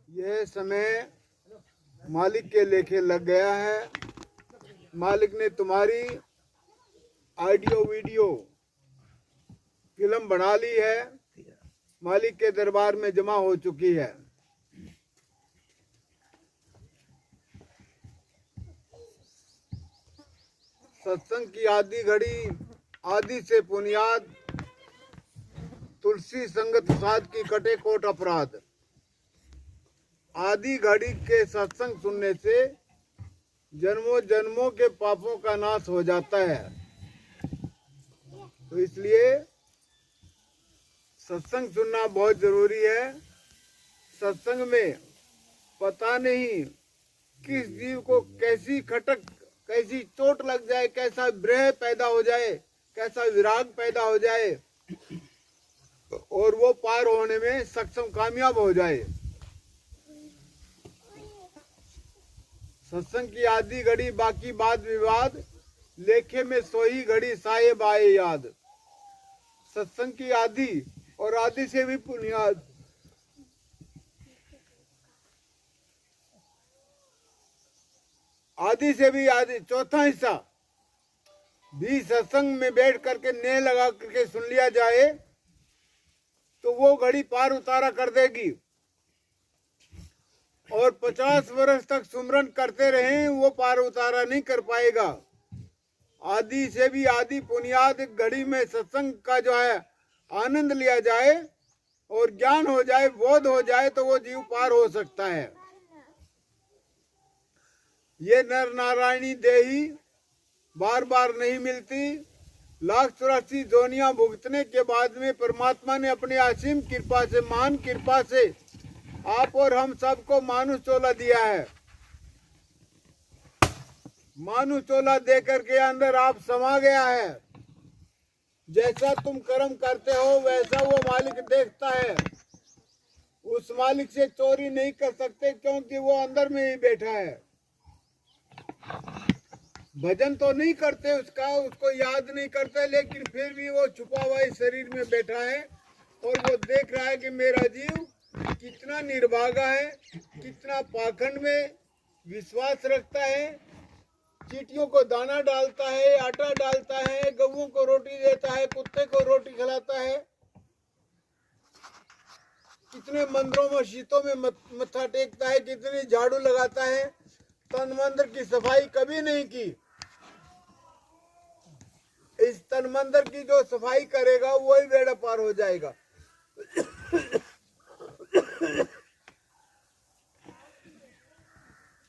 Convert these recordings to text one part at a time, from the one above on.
यह समय मालिक के लेखे लग गया है। मालिक ने तुम्हारी ऑडियो वीडियो फिल्म बना ली है, मालिक के दरबार में जमा हो चुकी है। सत्संग की आदि घड़ी, आदि से बुनियाद, तुलसी संगत साध की कटे कोट अपराध। आदि घड़ी के सत्संग सुनने से जन्मों जन्मों के पापों का नाश हो जाता है। तो इसलिए सत्संग सुनना बहुत जरूरी है। सत्संग में पता नहीं किस जीव को कैसी खटक, कैसी चोट लग जाए, कैसा विरह पैदा हो जाए, कैसा विराग पैदा हो जाए और वो पार होने में सक्षम, कामयाब हो जाए। सत्संग की आधी घड़ी, बाकी बात विवाद, लेखे में सोई घड़ी साहेब आए याद। सत्संग की आधी और आधी से भी बुनियाद, आधी से भी आधी, चौथा हिस्सा भी सत्संग में बैठ करके ने लगा करके सुन लिया जाए तो वो घड़ी पार उतारा कर देगी। और 50 वर्ष तक सुमरन करते रहे, वो पार उतारा नहीं कर पाएगा। आदि से भी आदि बुनियाद घड़ी में सत्संग का जो है आनंद लिया जाए और ज्ञान हो जाए, बोध हो जाए तो वो जीव पार हो सकता है। ये नर नारायणी देही बार बार नहीं मिलती। 1,84 जोनियां भुगतने के बाद में परमात्मा ने अपनी असीम कृपा से, महान कृपा से आप और हम सबको मानुष चोला दिया है। मानुष चोला दे करके अंदर आप समा गया है। जैसा तुम कर्म करते हो वैसा वो मालिक देखता है। उस मालिक से चोरी नहीं कर सकते क्योंकि वो अंदर में ही बैठा है। भजन तो नहीं करते उसका, उसको याद नहीं करते, लेकिन फिर भी वो छुपा हुआ इस शरीर में बैठा है और वो देख रहा है कि मेरा जीव कितना निर्भागा है, कितना पाखंड में विश्वास रखता है, चींटियों को दाना डालता है, आटा डालता है, गऊओं को रोटी देता है, कुत्ते को रोटी खिलाता है, कितने मंदिरों मस्जिदों में मत्था टेकता है, कितनी झाड़ू लगाता है, तन मंदिर की सफाई कभी नहीं की। इस तन मंदिर की जो सफाई करेगा वही बेड़ा पार हो जाएगा।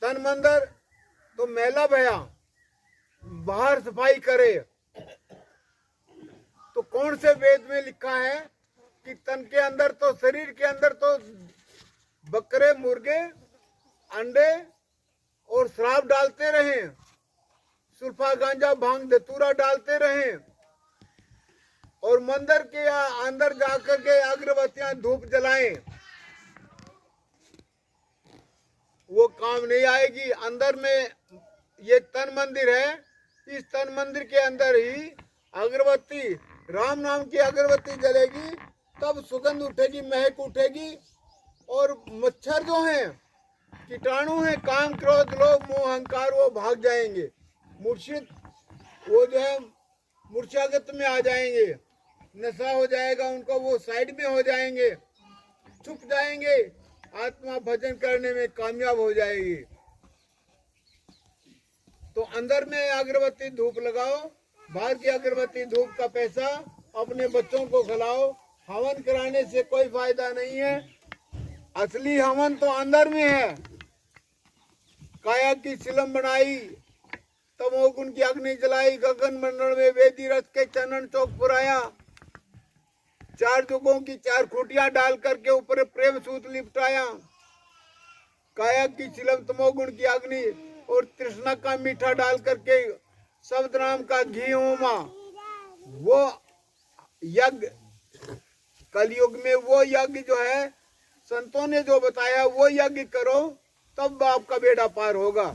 तन मंदिर तो मैला भया, बाहर सफाई करे तो कौन से वेद में लिखा है कि तन के अंदर तो, शरीर के अंदर तो बकरे, मुर्गे, अंडे और शराब डालते रहे, सुल्फा, गांजा, भांग, धतूरा डालते रहे और मंदिर के अंदर जाकर के अगरबत्तियां, धूप जलाएं, वो काम नहीं आएगी। अंदर में ये तन मंदिर है, इस तन मंदिर के अंदर ही अगरबत्ती, राम नाम की अगरबत्ती जलेगी, तब सुगंध उठेगी, महक उठेगी और मच्छर जो हैं, कीटाणु हैं, काम, क्रोध, लोभ, मोह, अहंकार, वो भाग जाएंगे। मूर्छित वो जो है मूर्छागत में आ जाएंगे, नशा हो जाएगा उनको, वो साइड में हो जाएंगे, छुप जाएंगे, आत्मा भजन करने में कामयाब हो जाएगी। तो अंदर में अगरबत्ती धूप लगाओ, बाहर की अगरबत्ती धूप का पैसा अपने बच्चों को खिलाओ। हवन कराने से कोई फायदा नहीं है। असली हवन तो अंदर में है। काया की चिलम बनाई, तमोगुण की अग्नि जलाई, गगन मंडल में वेदी रथ के चनन चौक पुराया, 4 जुगों की 4 खूंटियां डाल करके ऊपर प्रेम सूत लिपटाया। काया की चिलम, तमोगुण की अग्नि और तृष्णा का मीठा डाल करके शब्द नाम का घी होमा, वो यज्ञ कलयुग में, वो यज्ञ जो है संतों ने जो बताया वो यज्ञ करो, तब आपका बेड़ा पार होगा।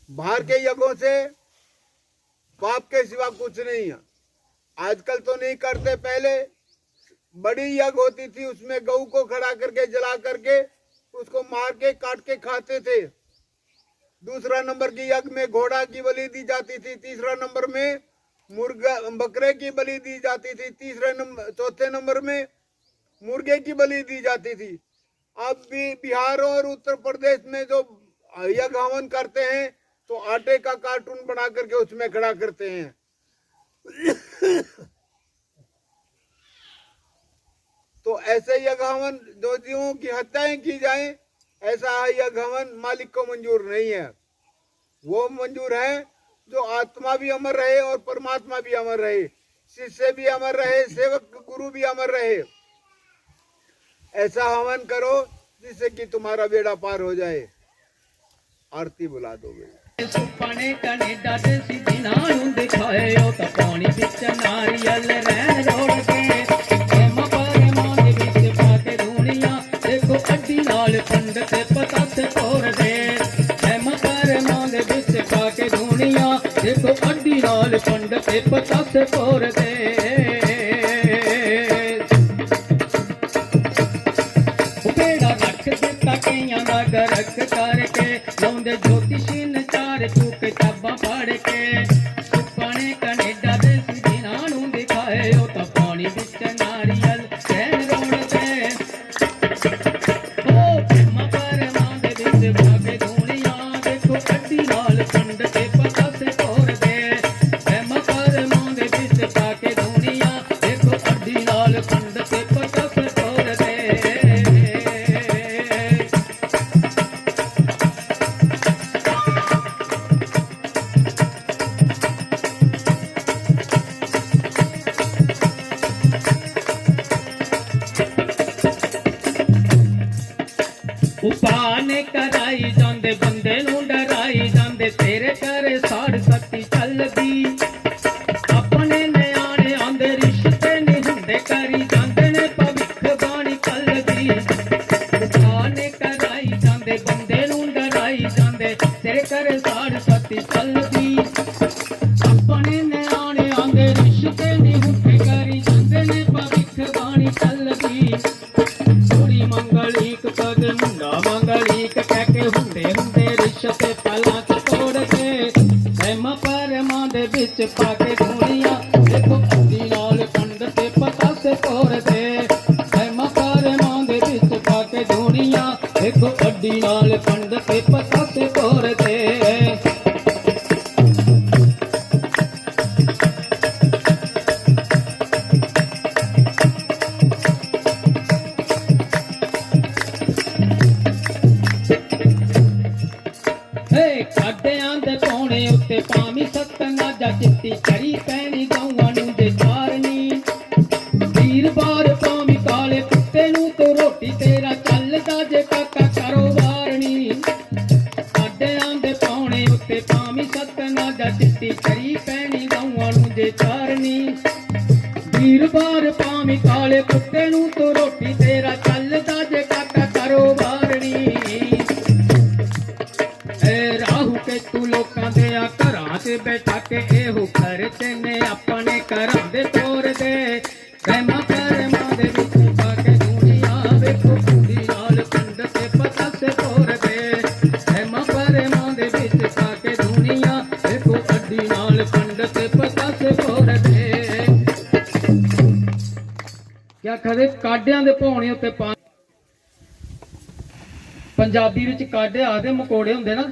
बाहर के यज्ञों से पाप के सिवा कुछ नहीं है। आजकल तो नहीं करते, पहले बड़ी यज्ञ होती थी, उसमें गऊ को खड़ा करके जला करके उसको मार के काट के खाते थे। दूसरा नंबर की यज्ञ में घोड़ा की बलि दी जाती थी। तीसरा नंबर में मुर्गा बकरे की बलि दी जाती थी। चौथे नंबर में मुर्गे की बलि दी जाती थी। अब भी बिहार और उत्तर प्रदेश में जो यज्ञ हवन करते हैं तो आटे का कार्टून बना करके उसमें खड़ा करते हैं। तो ऐसे यज्ञ हवन जो जीवों की हत्याएं की जाए, ऐसा यज्ञ हवन मालिक को मंजूर नहीं है। वो मंजूर है जो आत्मा भी अमर रहे और परमात्मा भी अमर रहे, शिष्य भी अमर रहे, सेवक गुरु भी अमर रहे। ऐसा हवन करो जिससे कि तुम्हारा बेड़ा पार हो जाए। आरती बुला दो बेटा। सुपने कनेडा ते सीधी नानू दिखाए ओ ता पानी विच नारियल रैन रोड़ के हेमा पारे मां दे विच पाके दुनिया देखो अड्डी नाल पंड ते पता ते तोर दे हेमा पारे मां दे विच पाके दुनिया देखो अड्डी नाल पंड ते पता ते तोर दे गरक करके लौंदे ज्योतिषी नचार तू किताबा पढ़ के सुपने कनेडा दे सीधी नानू दिखाए ओ ता पानी विच नारियल रैन रोड़ ते ओ हेमा पर मां दे विच भागे दुनिया देखो अड्डी नाल पंड ते पता से तोर दे हेमा पर मां दे विच भागे दुनिया देखो अड्डी नाल पंड ते पता से तोर दे। उपाने कराई जांदे बंदे नू डराई जांदे तेरे करे साड़ सकती चलदी अपने न्याणे आंदे रिश्ते नहीं हुंदे करी जांदे ने भविख बाणी कलदी उपाने कराई जांदे बंदे नू डराई जांदे तेरे करे साड़ सकती चलदी अपने न्याणे आंदे रिश्ते नहीं हुंदे करी जांदे ने भविख बाणी कलदी थोड़ी मंगलीक पग मुंडा मंगलीक कहके हुंदे हुंदे रिश्ते पला तोड़ के हेमा पर मां दे विच पाके दुनिया देखो अड्डी नाल पंड ते पता से तोड़ दे हेमा पर मां दे विच पाके दुनिया देखो अड्डी नाल पंड ते पता से तोड़ दे। काडियां दे पौने उत्ते पामी सतना जा चिट्टी चरी पैनी गौवां नू जे चारनी वीरवार पामी काले कुत्ते नू तो रोटी तेरा चलदा जे काका कारोबारनी काडियां दे पौने उत्ते पामी सतना जा चिट्टी चरी पैनी गौवां नू जे चारनी वीरवार पामी काले कुत्ते नू तो रोटी तेरा चलदा जे काका कारोबारनी राहु के तू लोकां दे घरां च बैठा के एहो खर्चे ने अपने घरां दे तोर दे हेमा पर मां दे विच पाके दुनिया वेखो कुड़ी नाल पंड ते पता से तोर दे हेमा पर मां दे विच पाके दुनिया वेखो अड्डी नाल पंड ते पता से तोर दे। क्या खरे काडियां दे भौणे उत्ते पंजाबी विच काडे आखदे मकोड़े होंदे ना,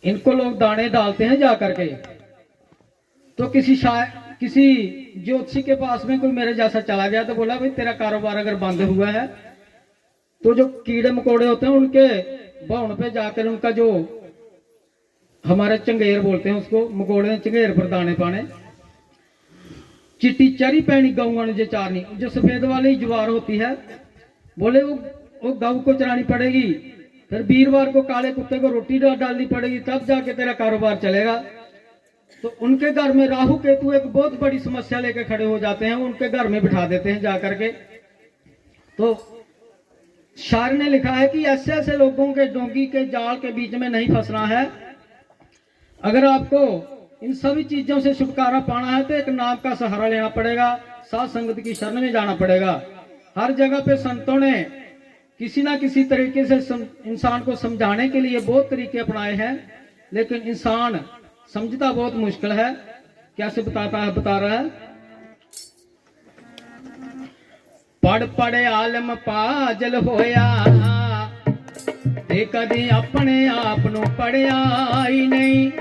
इनको लोग दाने डालते हैं जा करके। तो किसी ज्योतिषी के पास में कोई मेरे जैसा चला गया तो बोला भाई तेरा कारोबार अगर बंद हुआ है तो जो कीड़े मकोड़े होते हैं उनके भौन पे जाकर उनका जो हमारे चंगेर बोलते हैं उसको मकोड़े चंगेर पर दाने पाने चिट्टी चरी पैनी गौवां जे चारनी जो सफेद वाली ज्वार होती है बोले वो गऊ को चरानी पड़ेगी, फिर वीरवार को काले कुत्ते को रोटी डालनी पड़ेगी, तब जाके तेरा कारोबार चलेगा। तो उनके घर में राहु केतु एक बहुत बड़ी समस्या लेके खड़े हो जाते हैं, उनके घर में बिठा देते हैं जाकर के। तो शायर ने लिखा है कि ऐसे ऐसे लोगों के डोंगी के जाल के बीच में नहीं फंसना है। अगर आपको इन सभी चीजों से छुटकारा पाना है तो एक नाम का सहारा लेना पड़ेगा। साध संगत की शरण में जाना पड़ेगा। हर जगह पे संतों ने किसी ना किसी तरीके से इंसान को समझाने के लिए बहुत तरीके अपनाए हैं, लेकिन इंसान समझता बहुत मुश्किल है। कैसे बता रहा है, पढ़ पढ़ आलम पाजल होया ते कदी अपने आप नू पढ़िया ही नहीं।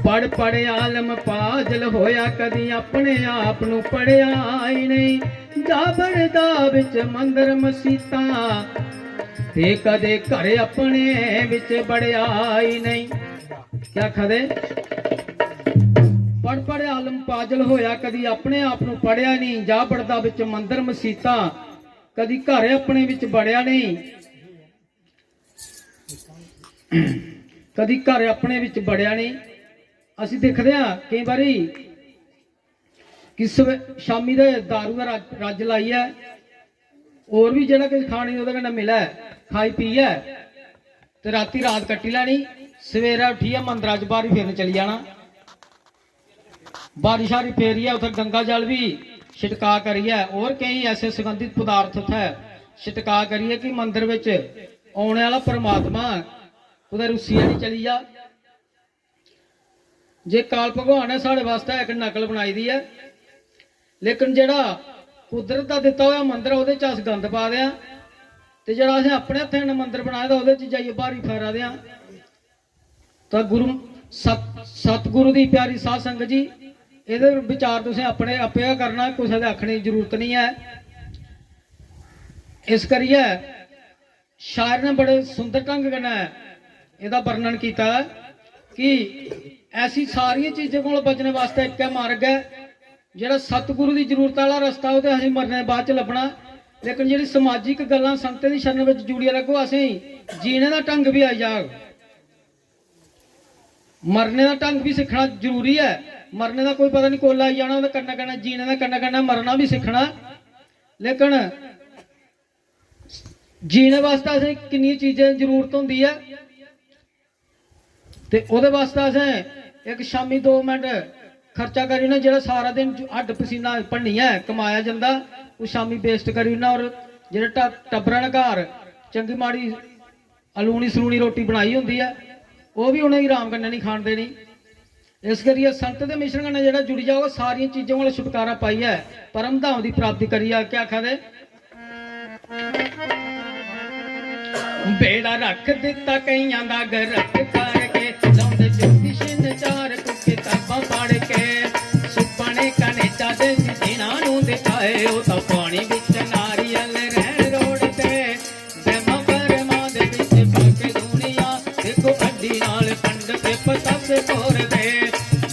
पढ़ पढ़ आलम पाजल होया कदी अपने आप नू पढ़िया ही नहीं। जाबड़दा विच मंदिर मसीता ते कदे घर अपने विच बड़िया ही नहीं। क्या खदे, पढ़ पढ़ आलम पाजल होया कदी अपने आप नू पढ़िया नहीं। जाबड़दा विच मंदिर मसीता कदी घर अपने विच बड़िया नहीं। कदी घर अपने विच बड़िया नहीं। ਅਸੀਂ ਦੇਖਦੇ ਆ ਕਈ ਵਾਰੀ ਕਿਸ ਸ਼ਾਮੀ ਦੇ दारू ਦਾ ਰੱਜ ਲਾਈ ਹੈ, ਹੋਰ ਵੀ ਜਿਹੜਾ ਕੁਝ ਖਾਣੀ ਉਹਦੇ ਨਾਲ ਮਿਲਿਆ ਖਾਈ ਪੀ ਹੈ ਤੇ ਰਾਤੀ ਰਾਤ ਕੱਟੀ ਲੈਣੀ। ਸਵੇਰੇ ਉੱਠੀ ਹੈ ਮੰਦਰਾਂ 'ਚ ਬਾਹਰ ਫੇਰਨ ਚਲੀ ਜਾਣਾ। बारिश आ रही फेरी है, उधर गंगा जल भी छिटका करी है और कई ऐसे सुगंधित पदार्थ है छिटका करिए कि मंदिर विच आने वाला परमात्मा उधर रुसिया नहीं चली जा। जे काल भगवान है साढ़े वास्ते एक नकल बनाई दी है, लेकिन जेड़ा कुदरत का दिता हुआ मंदिर है उहदे च अस गंद पा दें ते जेड़ा असीं अपने हत्थें नाल मंदिर बनाया उहदे च जाइए भारी फेरा दें। तो गुरु सतगुरु की प्यारी साध संगत जी, ਇਹਦੇ ਵਿਚਾਰ ਤੁਸੀਂ ਆਪਣੇ ਆਪੇ ਕਰਨਾ, ਕਿਸੇ ਦੇ ਆਖਣੇ ਦੀ ਜ਼ਰੂਰਤ ਨਹੀਂ ਹੈ। ਇਸ ਕਰੀਏ ਸ਼ਾਇਰ ਨੇ ਬੜੇ ਸੁੰਦਰ ਢੰਗ ਨਾਲ ਇਹਦਾ ਵਰਣਨ ਕੀਤਾ ਕਿ ਐਸੀ ਸਾਰੀਆਂ ਚੀਜ਼ਾਂ ਕੋਲ ਬਚਣ ਵਾਸਤੇ ਇੱਕ ਮਾਰਗ ਹੈ, ਜਿਹੜਾ ਸਤਿਗੁਰੂ ਦੀ ਜ਼ਰੂਰਤ ਵਾਲਾ ਰਸਤਾ ਉਹਦੇ ਅਸੀਂ ਮਰਨੇ ਬਾਅਦ ਚ ਲੱਭਣਾ। ਲੇਕਿਨ ਜਿਹੜੀ ਸਮਾਜਿਕ ਗੱਲਾਂ ਸੰਗਤ ਦੀ ਸ਼ਰਨ ਵਿੱਚ ਜੁੜੀਆਂ ਲੱਗੋ, ਅਸੀਂ ਜੀਣੇ ਦਾ ਢੰਗ ਵੀ ਆਈ ਜਾਗ, मरने का ढंग भी सीखना जरूरी है। मरने का कोई पता नहीं कोला आई जाना वो करना करना, जीने का करना करना, मरना भी सीखना। लेकिन जीने वास्ते असें किन्नी चीजें जरूरत होंदी है ते ओहदे वास्ते असें एक शामी 2 मिनट खर्चा करी ना, जेड़ा सारा दिन हड्ड पसीना भन्नी है कमाया जाता वो शामी वेस्ट करी ना। और जेड़ा टब्बरां ने घर चंगी माड़ी अलूनी सलूनी रोटी बनाई होंदी है वो भी उन्हें आराम करने नहीं खान देनी। इस करिए संत के मिश्रण कन्नै जेड़ा जुड़ी जाओ सारिया चीजों वाले छुटकारा पाई है, परम धाम की प्राप्ति करी है। क्या आखा दे, बेड़ा रख दिता कईयां दा गरक करके, लाउंदे ज्योतिष ने 4 किताबां पढ़ के, सुपने कनेचा दे जिन्हां नूं दिखाए ओ तां पानी विच नारियल रहण रोड ते, बेमा परमा दे विच पाके दुनिया देखो अड्डी नाल पंड ते पतासे तोर दे।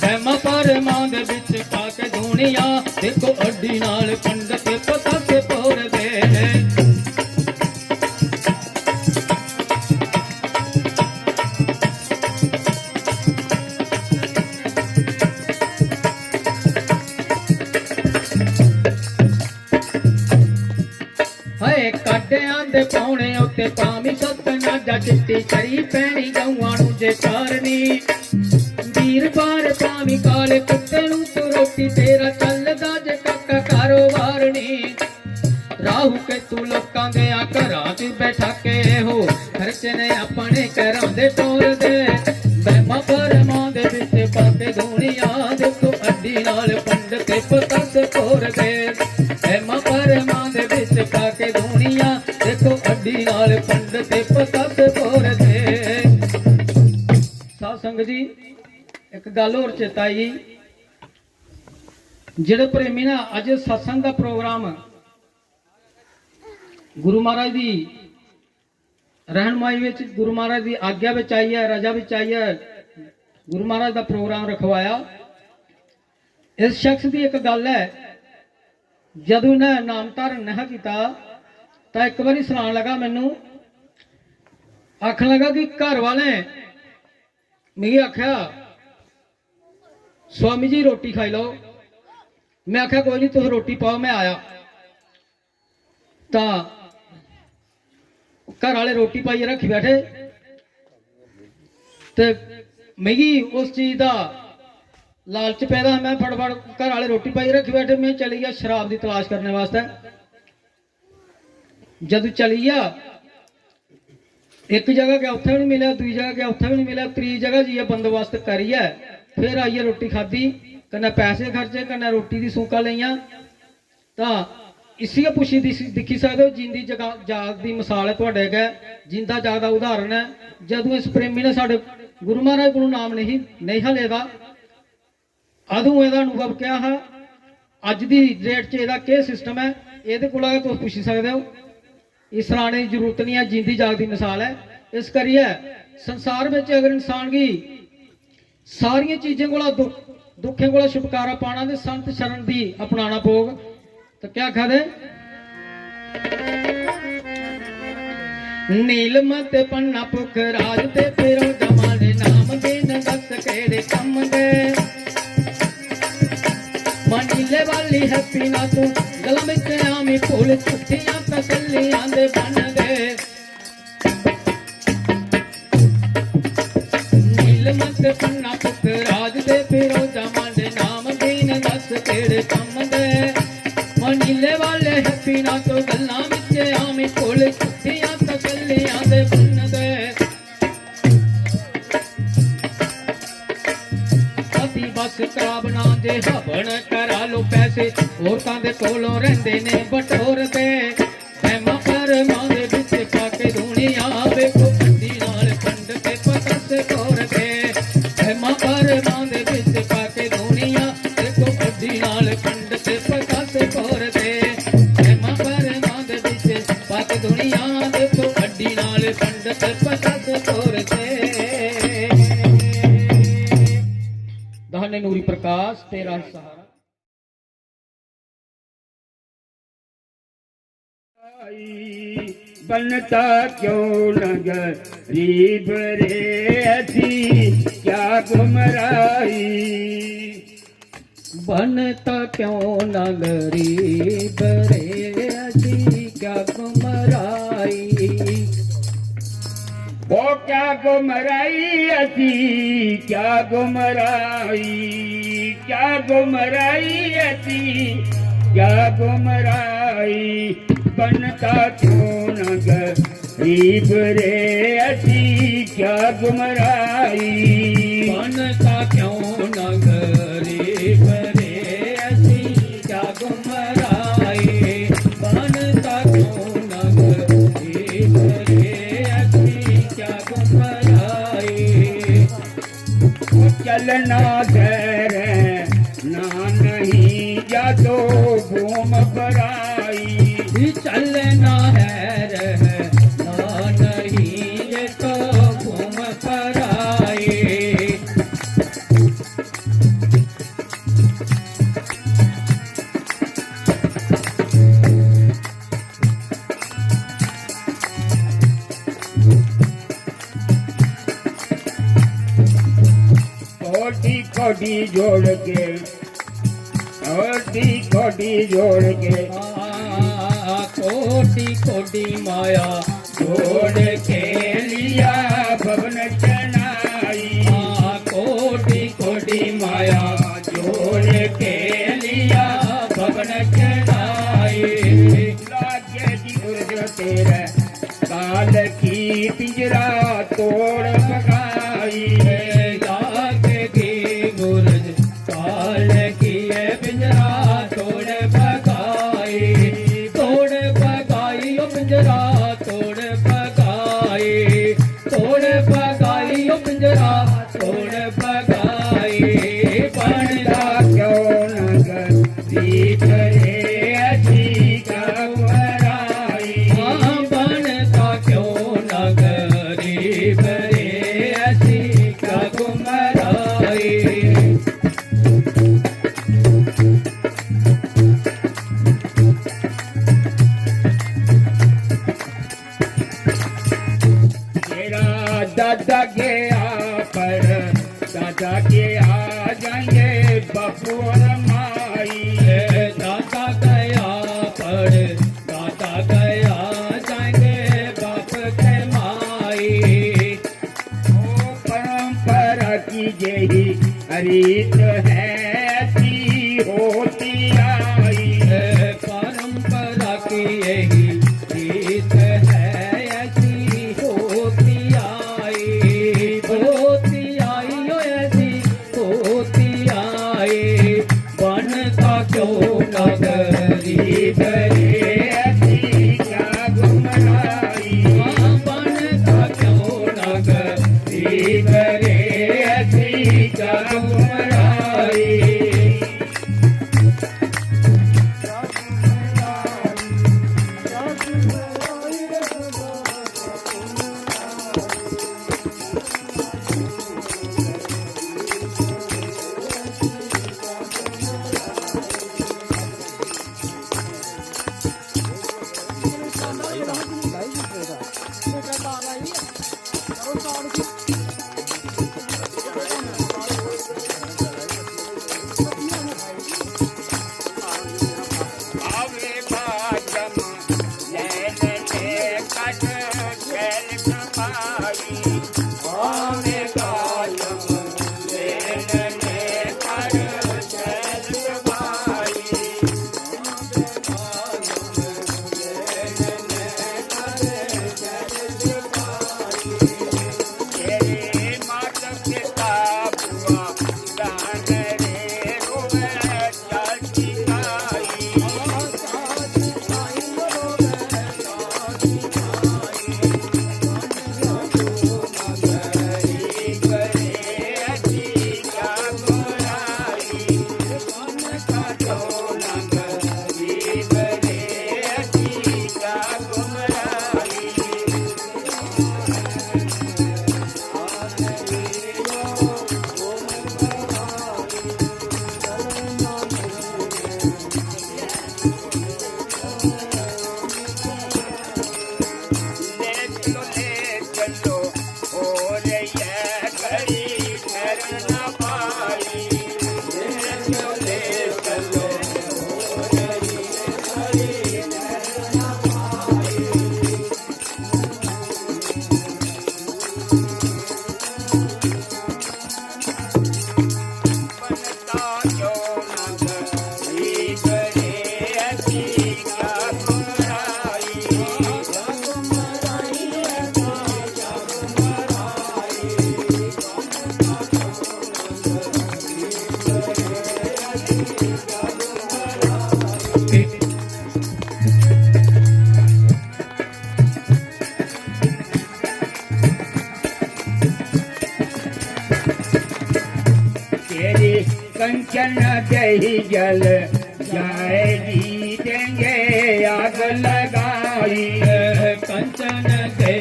बेमा परमा दे विच पाके दुनिया देखो अड्डी नाल पंड ते पतासे तोर दे। काटियां दे पौने उत्ते पावी सतना जा चिट्टी चरी पैनी गऊआं नूं जे चारनी, वीर बार पावी काले कुत्ते नूं तू रोटी तेरा चलदा जे काका कारोबार नी। राहु के तू लोकां दे घरां च बैठा के हो खर्चे ने अपने घरां दे टोर दे। बैमा परमा दे विच पाके दुनिया देखो अड्डी नाल पंड ते पतासे तोर दे। बैमा परमा दे विच पाके दुनिया देखो अड्डी नाल पंड ते पतासे तोर दे। साध संगत जी एक गल होर चेता आई, जेड़े प्रेमी ना अज सत्संग का प्रोग्राम गुरु महाराज की रहनमाई विच, गुरु महाराज की आग्या विच आई है, रजा विच आई है, गुरु महाराज का प्रोग्राम रखवाया। इस शख्स की एक गल है, जदों इन्हें नाम धारण नहीं किया तो एक बार सुनान लगा, मैनू आखन लगा कि घर वाले मिगी आख्या स्वामी जी रोटी खाई लो। मैं आख्या कोई नहीं तुम रोटी पाओ मैं आया। तो घर वाले रोटी पाइए रखी बैठे ते मिगी उस चीज का लालच पैदा मैं फटाफट घर वाले रोटी पाई रखी बैठे, मैं चली गया शराब की तलाश करने वास्ते। जदों चली गया एक जगह गया उत्थे भी नहीं मिला, दूई जगह गया उत्थे भी नहीं मिला, त्री जगह जाइए बंदोबस्त करिए फिर आइए रोटी खाधी, कन्नै पैसे खर्चे, कन्नै रोटी दी सूका लियां। तां इसी पुछी दिखी सकते हो, जिंदी जाग दी मिसाल है तुहाडे अगे, जिंदा जागदा उदाहरण है। जदों इस प्रेमी ने साडे गुरु महाराज को नाम नहीं हलेदा, अदों एदा अनुभव क्या है, अज दी डेट च एदा केह् सिस्टम है, एहदे कोला तुस पुछी सकते हो। इस सराहने की जरूरत नहीं है, जिंदी जागदी मिसाल है। इस करियै संसार में अगर इंसान की सारिया चीजें कोला दुखें कोला छुटकारा पाना ते संत शरण दी अपनाना पौग। तो क्या आखदे, नीलमत पन्ना पुख राज ते फिरो जमाने नाम दिन दस केड़े कम दे, मनीले वाली है पीना तू गला में आमी फूल छुट्टियां तसलियां दे बन गए। नीलमत पन्ना पुख राज ते फिरो जमाने नाम दिन दस केड़े कम दे, नीले वाले है पीना तो गल्ला विच आमी फुल छुट्टियां तसलियां दे बन गए। अति बस करा बना दे हवन करा लो पैसे, औरतां दे कोलों रहिंदे ने बटोर दे, पैमा पर मां दे विच पाके दुनिया वेखो पंडी नाल पंड ते पतस कोर दे, पैमा पर मां दे विच पाके दुनिया वेखो पंडी नाल पंड ते पतस कोर दे, पैमा पर मां दे विच पाके दुनिया वेखो पंडी नाल पंड ते पतस कोर दे। दाने नूरी प्रकाश तेरा सहारा। बनता क्यों न गरीब रे ऐसी क्या गुमराई, बनता क्यों न गरीब रे ऐसी क्या गुमराई, वो क्या गुमराई ऐसी क्या गुमराई, क्या गुमराई ऐसी क्या गुमराई, बनता क्यों न गरीब रे ऐसी क्या गुमराई, बनता क्यों न गरीब रे ऐसी क्या गुमराई, बनता क्यों न गरीब रे ऐसी क्या गुमराई। चलना धैर ना नहीं या तो घूम बराई, चलना है ना नहीं ये तो घूम पर आए। कोटी कोटी जोड़ के, कोटी कोटी जोड़ के, कोटि कोटि माया जोड़ के लिया भवन चनाई, कोटि कोटि माया जोड़ के लिया भवन चनाई, लागे जी उर्ज तेरे काल की पिंजरा तोड़ भगाई, लागे की गुरज काल की पिंजरा तोड़ भगाई, तोड़ भगाई ओ पिंजरा तोड़ भगाई, तोड़ भगाई ओ पिंजरा तोड़ भगाई। बनता क्यों न गरीब रे ऐसी क्या गुमराई, बनता क्यों न गरीब रे ऐसी क्या गुमराई। तेरा दादा गया पर दादा के आ जाएंगे बापू और माई, दादा गया पर दादा गया जाएंगे बाप के माई। ओ परंपरा की यही रीत है कंचन दही जल जाएगी देंगे आग लगाई कंचन के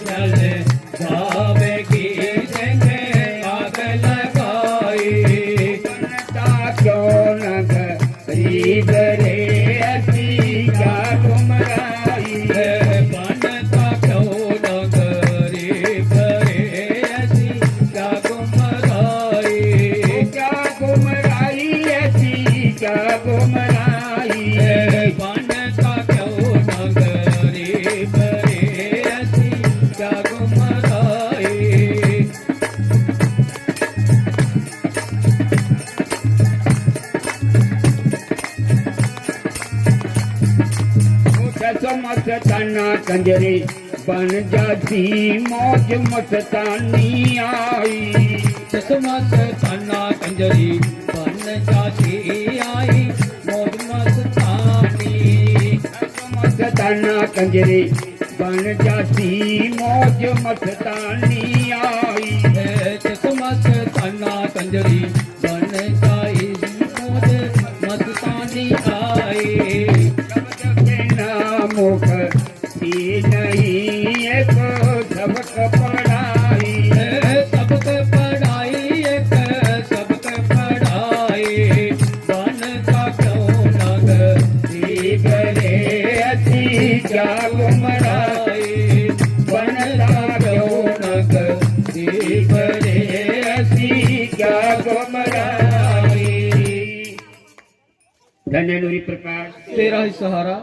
जल जावेगी देंगे आग लगाई बनता क्यों न गरीब रे ऐसी क्या गुमराई बनता क्यों न गरीब रे ऐसी क्या गुमराई क्या गुमराई ऐसी क्या गुमराई बनता क्यों न गरीब रे ऐसी क्या गुमराई मस्ताना कंजरी बन जाती मौज मस्तानी आई चश्मत ताना कंजरी बन जाती आई मौज मस्तानी मस्ताना कंजरी बन जाती मौज मस्तानी आई चश्मत ताना कंजरी बन जाई मौज मस्तानी आई मुख ही नहीं एक सबक पढ़ाई सबक पढ़ाई एक सबक पढ़ाई बनता क्यों न गरीब रे अति क्या गुमराई बनता क्यों न गरीब रे अति क्या गुमराई। धन्य नूरी प्रकाश तेरा ही सहारा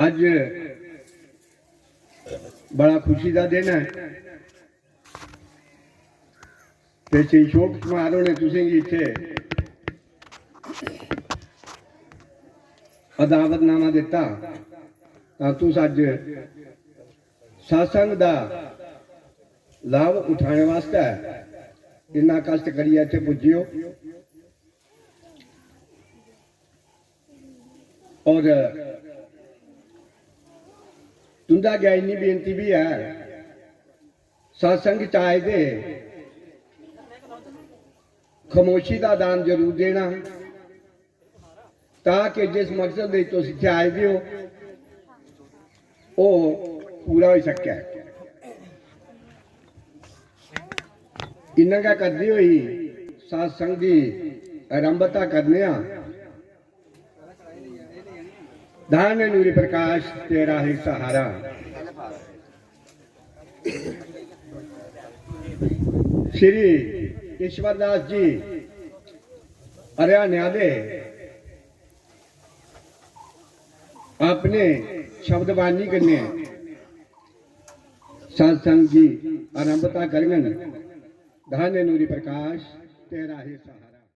अज बड़ा खुशी का दिन है ते श्री अशोक कुमार ने तुसें गी इत्थे अदावतनामा दिता तां तुस अज सत्संग दा लाभ उठाने वास्ते इन्ना कष्ट करियै इत्थे पुज्जे हो और तुंदा अग्गें इन्नी बेनती भी है सत्संग च आए दे खामोशी का दान जरूर देना ताकि जिस मकसद लई तुसीं इत्थे आए दे हो वो पूरा हो सके। इन्ना करते हुई सत्संग की आरंभता करने दान नूरी प्रकाश तेरा ही सहारा। श्री ईश्वरदास जी हरियाणा दे अपने शब्दबानी कन्ने सत्संग की आरंभता करन। दान नूरी प्रकाश तेरा ही सहारा।